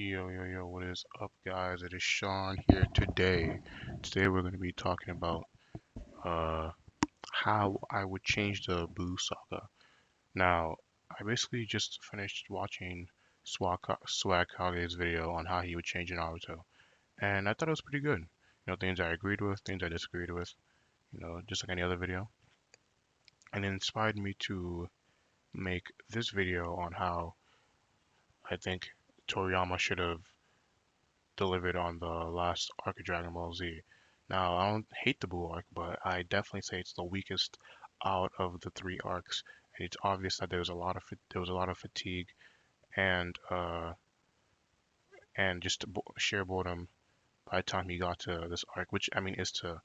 Yo, what is up, guys? It is Sean here today. Today we're going to be talking about uh, how I would change the Buu Saga. Now, I basically just finished watching Swag Kage's video on how he would change Naruto, and I thought it was pretty good. Things I agreed with, things I disagreed with, just like any other video. And it inspired me to make this video on how I think Toriyama should have delivered on the last arc of Dragon Ball Z. Now, I don't hate the Blue arc, but I definitely say it's the weakest out of the three arcs, and it's obvious that there was a lot of fatigue and just sheer boredom by the time he got to this arc, which I mean is to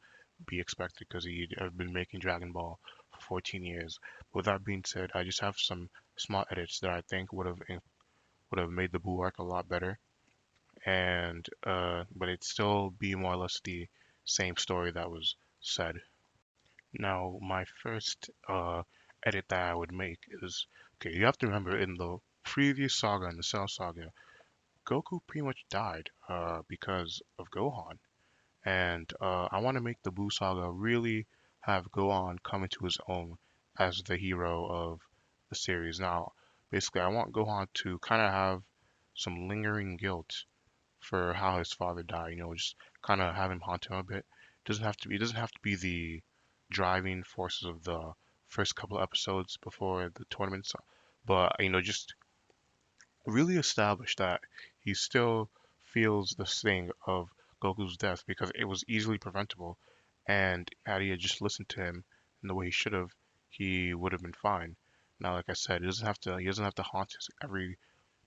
be expected because he'd have been making Dragon Ball for 14 years. With that being said, I just have some small edits that I think would have made the Blue arc a lot better and but it'd still be more or less the same story that was said. Now, my first edit that I would make is okay. You have to remember in the previous saga, in the Cell Saga, Goku pretty much died because of Gohan, and I want to make the Buu Saga really have Gohan come into his own as the hero of the series. Now, basically, I want Gohan to kind of have some lingering guilt for how his father died. Just kind of have him haunt him a bit. It doesn't have to be the driving forces of the first couple of episodes before the tournament, but just really establish that he still feels the sting of Goku's death because it was easily preventable, and had he had just listened to him in the way he should have, he would have been fine. Now, like I said, he doesn't have to haunt his every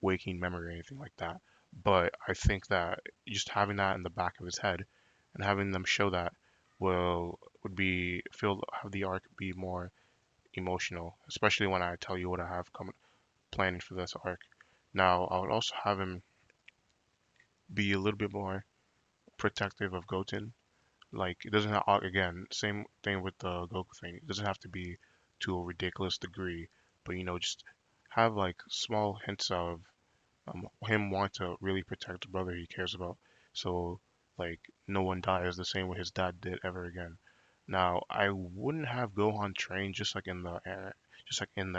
waking memory or anything like that. But I think that just having that in the back of his head and having them show that would be feel have the arc be more emotional, especially when I tell you what I have coming planning for this arc. Now, I would also have him be a little bit more protective of Goten. Like it doesn't have, again, same thing with the Goku thing. It doesn't have to be to a ridiculous degree, but just have like small hints of him want to really protect the brother he cares about. So like no one dies the same way his dad did ever again. Now I wouldn't have Gohan train just like in the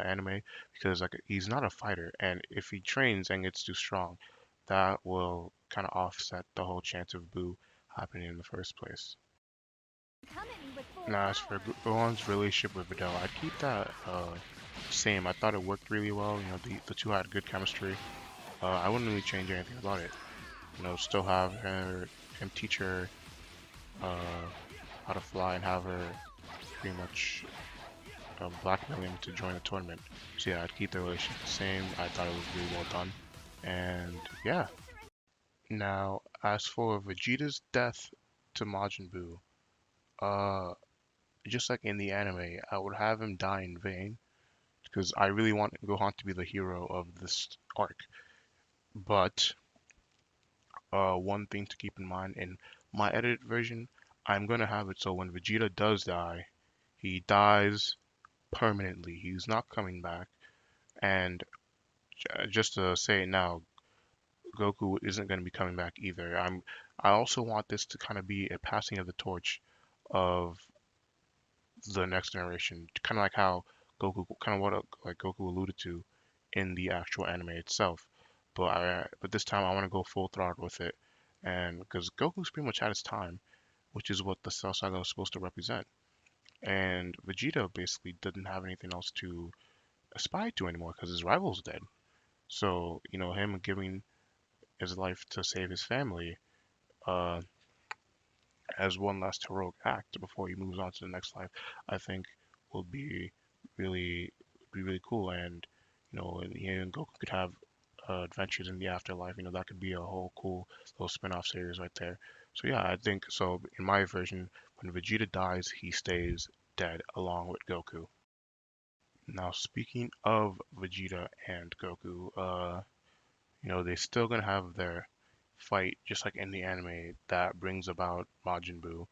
anime because like he's not a fighter, and if he trains and gets too strong, that will kind of offset the whole chance of Boo happening in the first place. Come at me with full Now as for power. Gohan's relationship with Videl, I'd keep that same. I thought it worked really well. The two had good chemistry. I wouldn't really change anything about it. Still have him teach her uh, how to fly and have her pretty much blackmail him to join the tournament. So yeah, I'd keep the relationship the same. I thought it was really well done. And yeah. Now, as for Vegeta's death to Majin Buu, uh, just like in the anime, I would have him die in vain because I really want Gohan to be the hero of this arc. But one thing to keep in mind in my edited version, I'm gonna have it so when Vegeta does die, he dies permanently. He's not coming back. And just to say it now, Goku isn't gonna be coming back either. I also want this to kind of be a passing of the torch of the next generation, kind of like how kind of what like Goku alluded to in the actual anime itself. But this time I want to go full throttle with it, and because Goku's pretty much had his time, which is what the Cell Saga was supposed to represent. And Vegeta basically didn't have anything else to aspire to anymore because his rival's dead. So, him giving his life to save his family uh, as one last heroic act before he moves on to the next life, I think will really be really cool. And he and Goku could have adventures in the afterlife. That could be a whole cool little spin-off series right there. So yeah, I think so. In my version, when Vegeta dies, he stays dead along with Goku. Now, speaking of Vegeta and Goku, they're still gonna have their fight just like in the anime that brings about Majin Buu.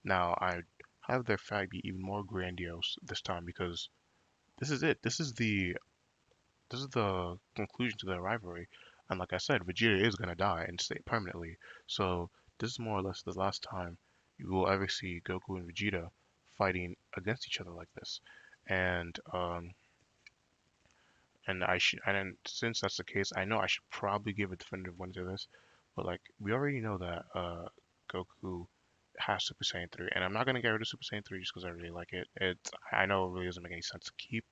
Now, I have their fight be even more grandiose this time because this is it. This is the conclusion to their rivalry. And like I said, Vegeta is gonna die and stay permanently. So this is more or less the last time you will ever see Goku and Vegeta fighting against each other like this. And and since that's the case, I know I should probably give a definitive one to this, but like we already know that Goku has Super Saiyan 3, and I'm not gonna get rid of Super Saiyan 3 just because I really like it. I know it really doesn't make any sense to keep,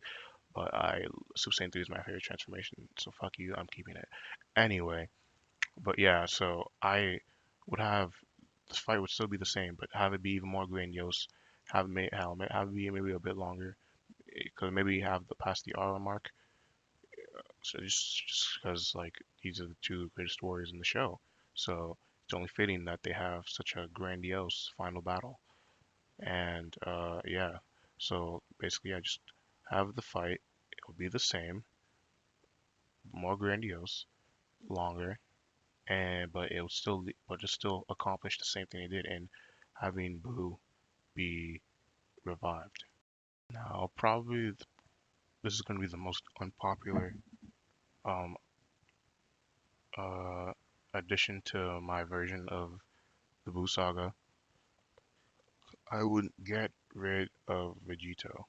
but I Super Saiyan 3 is my favorite transformation, so fuck you, I'm keeping it. Anyway, but yeah, so I would have this fight would still be the same, but have it be even more grandiose. Have it be maybe a bit longer, because maybe have the past the hour mark. So just because like these are the two greatest warriors in the show, so it's only fitting that they have such a grandiose final battle. And yeah, so basically, I just have the fight. It'll be the same, more grandiose, longer, and but it'll still but just still accomplish the same thing they did in having Boo be revived. Now, probably this is going to be the most unpopular um, uh, addition to my version of the Buu Saga. I would get rid of Vegito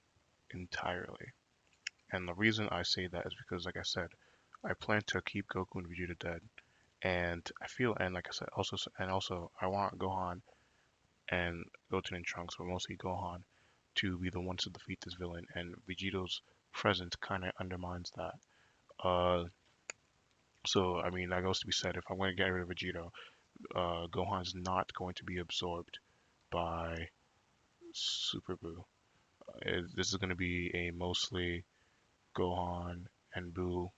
entirely. And the reason I say that is because, like I said, I plan to keep Goku and Vegeta dead. And I feel, and like I said, also, I want Gohan and Goten and Trunks, but mostly Gohan, to be the ones to defeat this villain. And Vegito's presence kind of undermines that. Uh, so I mean, that goes to be said. If I want to get rid of Vegito, Gohan's not going to be absorbed by Super Buu. This is going to be a mostly Gohan and Buu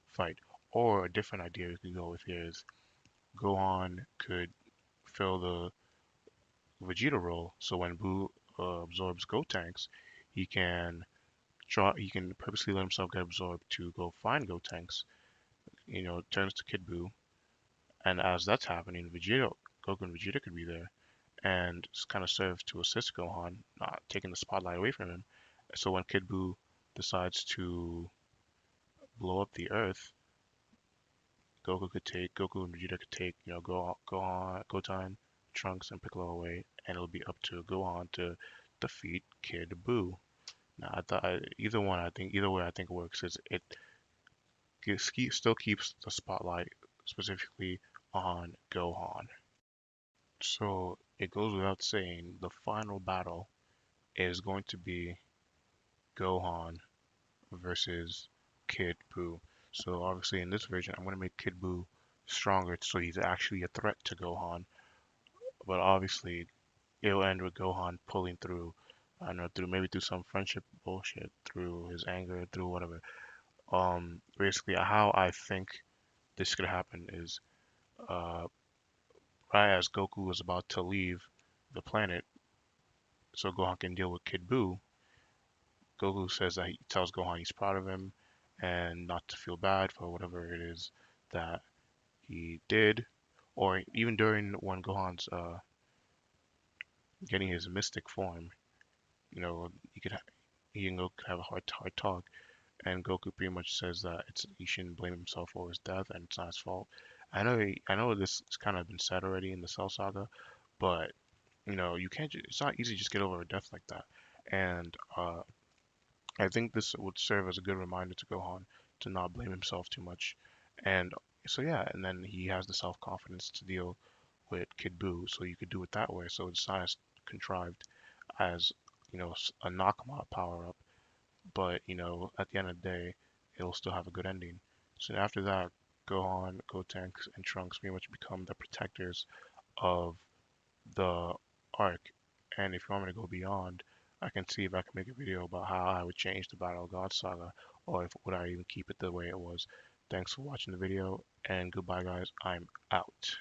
fight. Or a different idea you could go with here is Gohan could fill the Vegeta role. So when Buu absorbs Gotenks, he can he can purposely let himself get absorbed to go find Gotenks. Turns to Kid Buu, and as that's happening, Goku and Vegeta could be there, and just kind of serve to assist Gohan, not taking the spotlight away from him. So when Kid Buu decides to blow up the Earth, Goku and Vegeta could take, Gohan, Goten, Trunks, and Piccolo away, and it'll be up to Gohan to defeat Kid Buu. Now, either way I think works is it still keeps the spotlight specifically on Gohan. So it goes without saying the final battle is going to be Gohan versus Kid Buu. So obviously in this version, I'm going to make Kid Buu stronger so he's actually a threat to Gohan. But obviously it'll end with Gohan pulling through. I don't know, through some friendship bullshit, through his anger, through whatever. Basically how I think this could happen is uh, right as Goku was about to leave the planet, so Gohan can deal with Kid Buu. Goku says that he tells Gohan he's proud of him and not to feel bad for whatever it is that he did, or even during when Gohan's getting his mystic form, he and Goku have a heart talk, and Goku pretty much says that he shouldn't blame himself for his death and it's not his fault. I know this has kind of been said already in the Cell Saga, but you can't. It's not easy to just get over a death like that, and I think this would serve as a good reminder to Gohan to not blame himself too much. And so yeah, and then he has the self-confidence to deal with Kid Buu, so you could do it that way. So it's not as contrived as, a Nakama power-up, but at the end of the day, it'll still have a good ending. So after that, Gohan, Gotenks, and Trunks pretty much become the protectors of the arc. And if you want me to go beyond, I can see if I can make a video about how I would change the Battle of God saga, or if would I even keep it the way it was. Thanks for watching the video, and goodbye guys, I'm out.